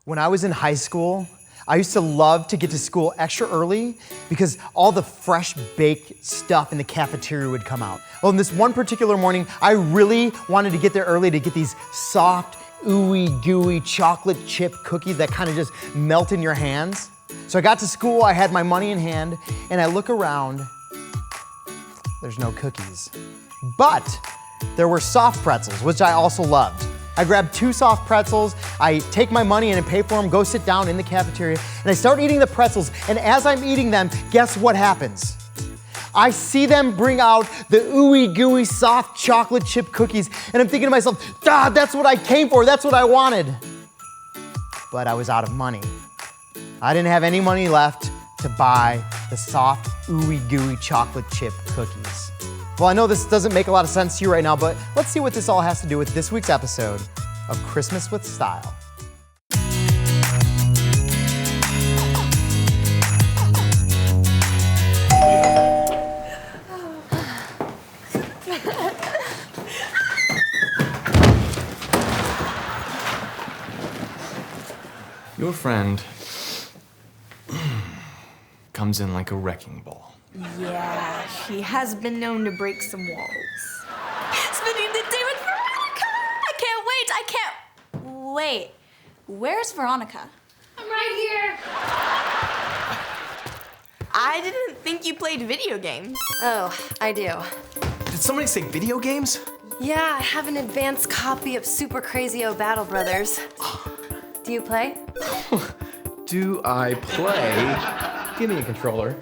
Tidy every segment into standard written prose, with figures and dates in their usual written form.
When I was in high school, I used to love to get to school extra early because all the fresh baked stuff in the cafeteria would come out. Well, in this one particular morning, I really wanted to get there early to get these soft, ooey gooey chocolate chip cookies that kind of just melt in your hands. So I got to school, I had my money in hand, and I look around, there's no cookies. But there were soft pretzels, which I also loved. I grab 2 soft pretzels, I take my money and pay for them, go sit down in the cafeteria, and I start eating the pretzels, and as I'm eating them, guess what happens? I see them bring out the ooey gooey soft chocolate chip cookies, and I'm thinking to myself, that's what I came for, that's what I wanted. But I was out of money. I didn't have any money left to buy the soft ooey gooey chocolate chip cookies. Well, I know this doesn't make a lot of sense to you right now, but let's see what this all has to do with this week's episode of Christmas with Style. Your friend comes in like a wrecking ball. Yeah, she has been known to break some walls. Spending the day with Veronica! I can't wait. Where's Veronica? I'm right here. I didn't think you played video games. Oh, I do. Did somebody say video games? Yeah, I have an advanced copy of Super Crazy O Battle Brothers. Do you play? Do I play? Give me a controller.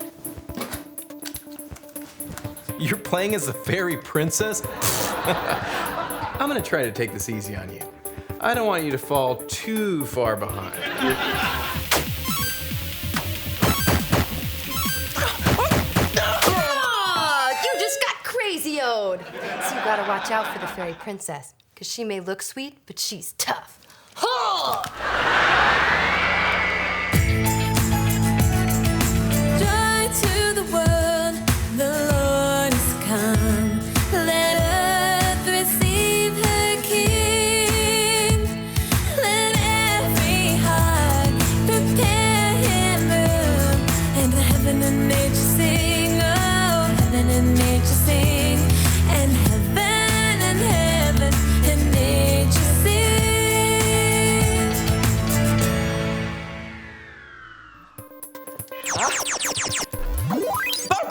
You're playing as the fairy princess? I'm gonna try to take this easy on you. I don't want you to fall too far behind. You just got crazy-o'd. So you gotta watch out for the fairy princess, because she may look sweet, but she's tough.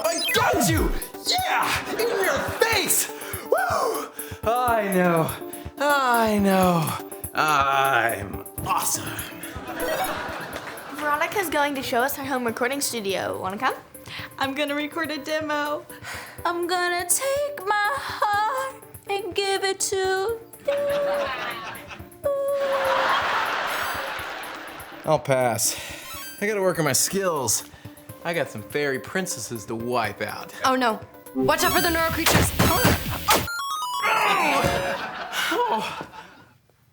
I got you! Yeah! In your face! Woo! I know. I'm awesome. Veronica's going to show us her home recording studio. Wanna come? I'm gonna record a demo. I'm gonna take my heart and give it to you. I'll pass. I gotta work on my skills. I got some fairy princesses to wipe out. Oh no. Watch out for the neural creatures.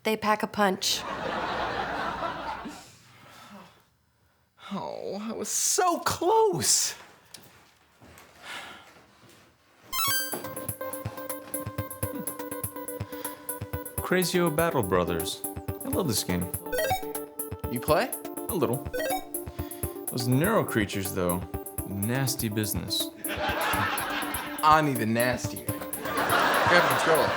They pack a punch. Oh, I was so close. Crazy O Battle Brothers. I love this game. You play? A little. Those neural creatures, though, nasty business. I'm even nastier. Grab the controller.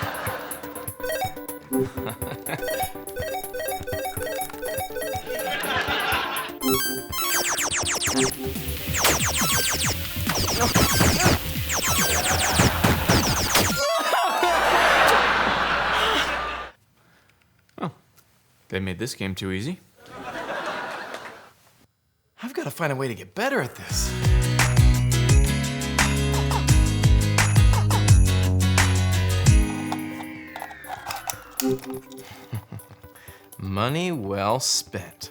Oh, they made this game too easy. I've got to find a way to get better at this. Money well spent.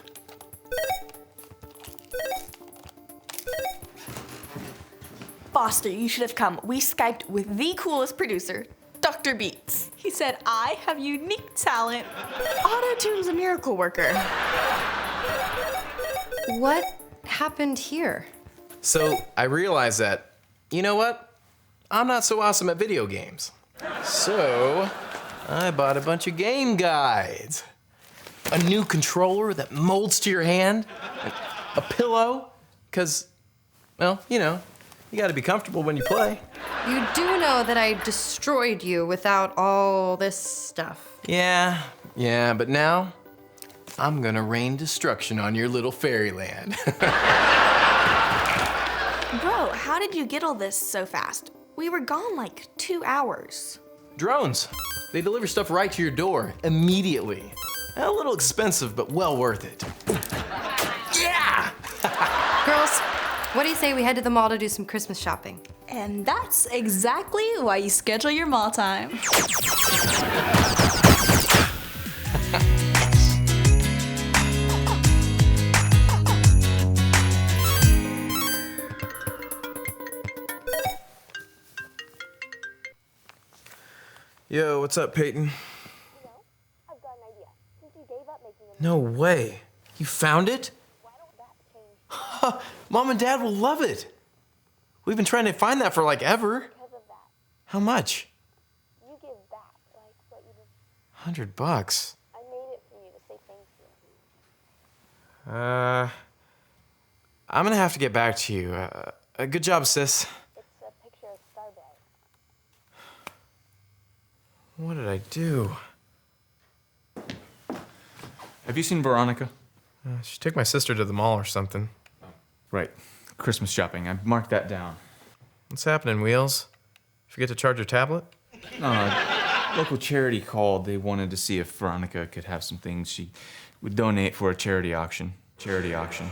Foster, you should have come. We Skyped with the coolest producer, Dr. Beats. He said, I have unique talent. Auto-tune's a miracle worker. What happened here? So I realized that, you know what? I'm not so awesome at video games. So I bought a bunch of game guides. A new controller that molds to your hand? A pillow? Because, well, you gotta be comfortable when you play. You do know that I destroyed you without all this stuff. Yeah, but now I'm gonna rain destruction on your little fairyland. Bro, how did you get all this so fast? We were gone like 2 hours. Drones. They deliver stuff right to your door immediately. A little expensive, but well worth it. Yeah! Girls, what do you say we head to the mall to do some Christmas shopping? And that's exactly why you schedule your mall time. Yo, what's up, Peyton? I've got an idea. Since you gave up making them, No way. You found it? why don't that change Mom and Dad will love it. We've been trying to find that for like ever. because of that? How much? You give back, like what you did. $100. I made it for you to say thank you. I'm gonna have to get back to you. Good job, sis. It's a picture of Starberry. What did I do? Have you seen Veronica? She took my sister to the mall or something. Right. Christmas shopping. I marked that down. What's happening, Wheels? Forget to charge your tablet? Local charity called. They wanted to see if Veronica could have some things she would donate for a charity auction. Charity auction.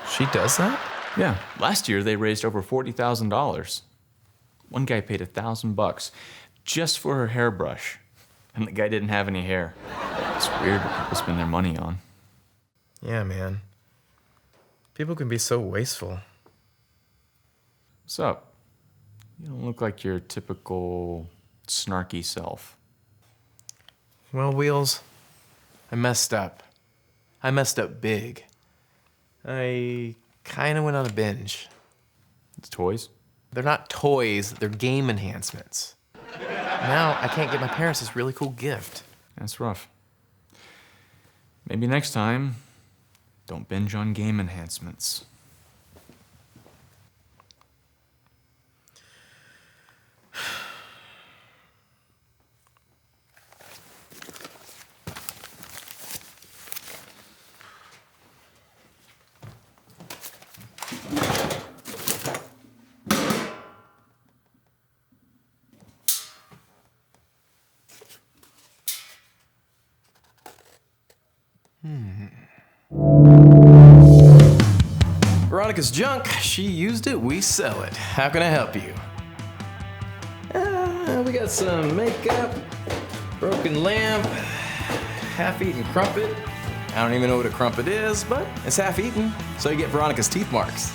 She does that? Yeah. Last year they raised over $40,000. One guy paid $1,000 just for her hairbrush, and the guy didn't have any hair. It's weird what people spend their money on. Yeah, man. People can be so wasteful. What's up? You don't look like your typical snarky self. Well, Wheels, I messed up. I messed up big. I kind of went on a binge. It's toys? They're not toys, they're game enhancements. Now I can't get my parents this really cool gift. That's rough. Maybe next time, don't binge on game enhancements. Veronica's junk, she used it, we sell it. How can I help you? We got some makeup, broken lamp, half-eaten crumpet. I don't even know what a crumpet is, but it's half-eaten, so you get Veronica's teeth marks.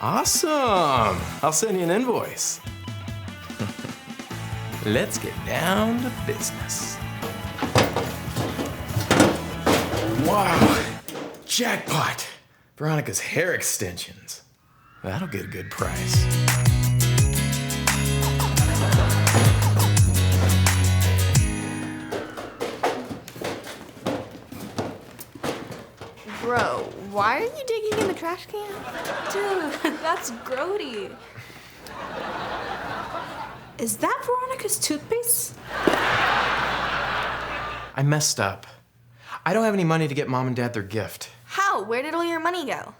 Awesome! I'll send you an invoice. Let's get down to business. Wow! Jackpot! Veronica's hair extensions. That'll get a good price. Bro, why are you digging in the trash can? Dude, that's grody. Is that Veronica's toothpaste? I messed up. I don't have any money to get Mom and Dad their gift. How? Where did all your money go?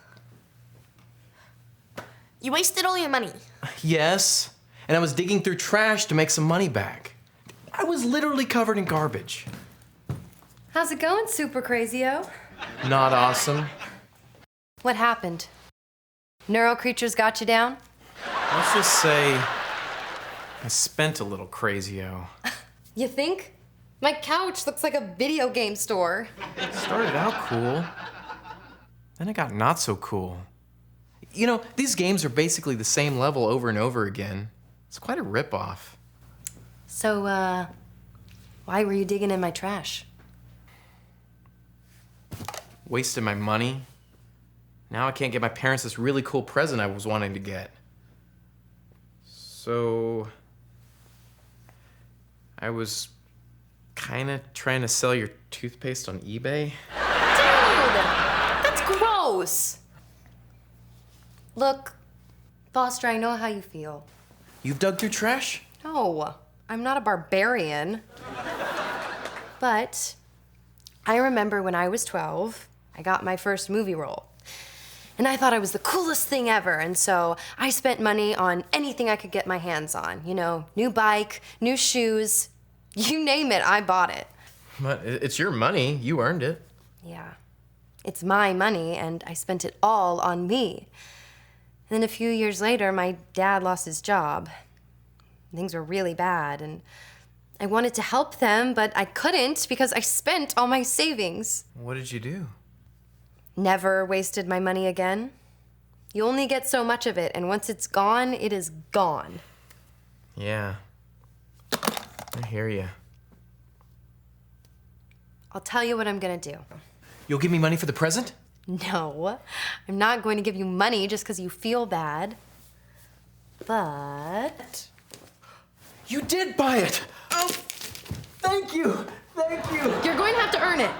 You wasted all your money. Yes, and I was digging through trash to make some money back. I was literally covered in garbage. How's it going, Super Crazy-O? Not awesome. What happened? Neuro creatures got you down? Let's just say I spent a little crazy-o. You think? My couch looks like a video game store. It started out cool, then it got not so cool. You know, these games are basically the same level over and over again. It's quite a ripoff. So, why were you digging in my trash? Wasted my money. Now I can't get my parents this really cool present I was wanting to get. So I was kind of trying to sell your toothpaste on eBay? Dude, that's gross. Look, Foster, I know how you feel. You've dug through trash? No, I'm not a barbarian. But I remember when I was 12, I got my first movie role. And I thought I was the coolest thing ever, and so I spent money on anything I could get my hands on. You know, new bike, new shoes, you name it, I bought it. But it's your money. You earned it. Yeah, it's my money, and I spent it all on me. And then a few years later, my dad lost his job. Things were really bad, and I wanted to help them, but I couldn't because I spent all my savings. What did you do? Never wasted my money again. You only get so much of it, and once it's gone, it is gone. Yeah. I hear you. I'll tell you what I'm gonna do. You'll give me money for the present? No, I'm not going to give you money just because you feel bad. But You did buy it! Oh, thank you! Thank you! you're going to have to earn it.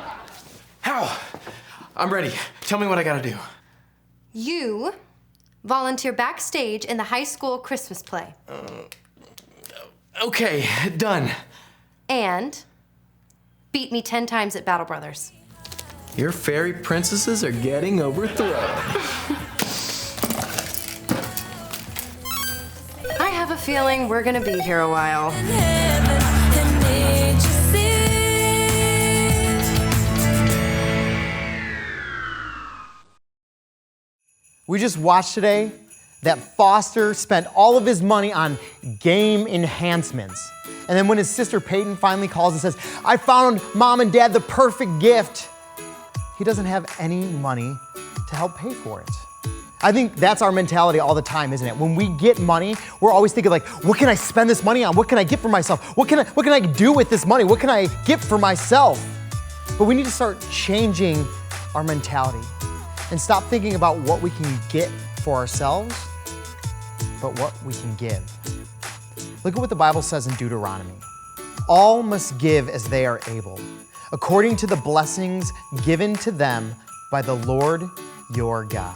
How? I'm ready. Tell me what I gotta do. You volunteer backstage in the high school Christmas play. Okay, done. And beat me 10 times at Battle Brothers. Your fairy princesses are getting overthrown. I have a feeling we're gonna be here a while. We just watched today that Foster spent all of his money on game enhancements. And then when his sister Peyton finally calls and says, I found Mom and Dad the perfect gift, he doesn't have any money to help pay for it. I think that's our mentality all the time, isn't it? When we get money, we're always thinking like, what can I spend this money on? What can I get for myself? What can I do with this money? What can I get for myself? But we need to start changing our mentality and stop thinking about what we can get for ourselves, but what we can give. Look at what the Bible says in Deuteronomy. All must give as they are able, according to the blessings given to them by the Lord your God.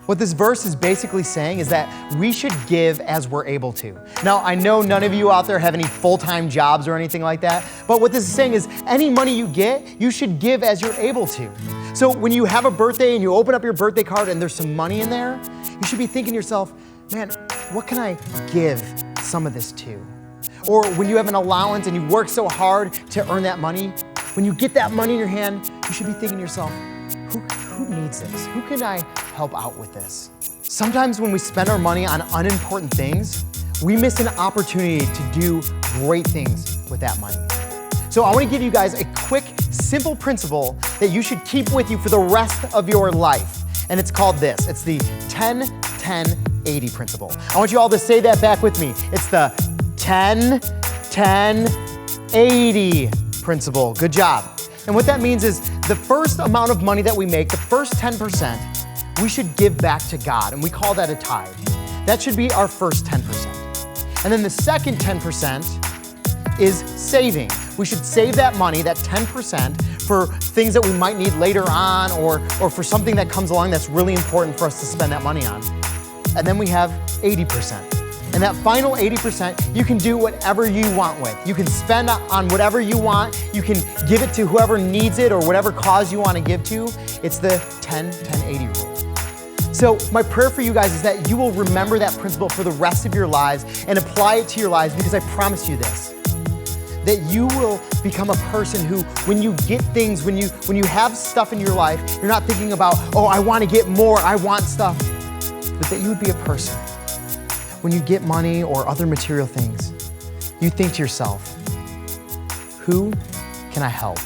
What this verse is basically saying is that we should give as we're able to. Now, I know none of you out there have any full-time jobs or anything like that, but what this is saying is any money you get, you should give as you're able to. So when you have a birthday and you open up your birthday card and there's some money in there, you should be thinking to yourself, man, what can I give some of this to? Or when you have an allowance and you work so hard to earn that money, when you get that money in your hand, you should be thinking to yourself, who needs this? Who can I help out with this? Sometimes when we spend our money on unimportant things, we miss an opportunity to do great things with that money. So I want to give you guys a quick, simple principle that you should keep with you for the rest of your life. And it's called this. It's the 10-10-80 principle. I want you all to say that back with me. It's the 10-10-80 principle. Good job. And what that means is the first amount of money that we make, the first 10%, we should give back to God, and we call that a tithe. That should be our first 10%. And then the second 10% is saving. We should save that money, that 10%, for things that we might need later on or for something that comes along that's really important for us to spend that money on. And then we have 80%. And that final 80%, you can do whatever you want with. You can spend on whatever you want. You can give it to whoever needs it or whatever cause you want to give to. It's the 10-10-80 rule. So my prayer for you guys is that you will remember that principle for the rest of your lives and apply it to your lives, because I promise you this, that you will become a person who, when you get things, when you have stuff in your life, you're not thinking about, oh, I want to get more, I want stuff, but that you would be a person. When you get money or other material things, you think to yourself, who can I help?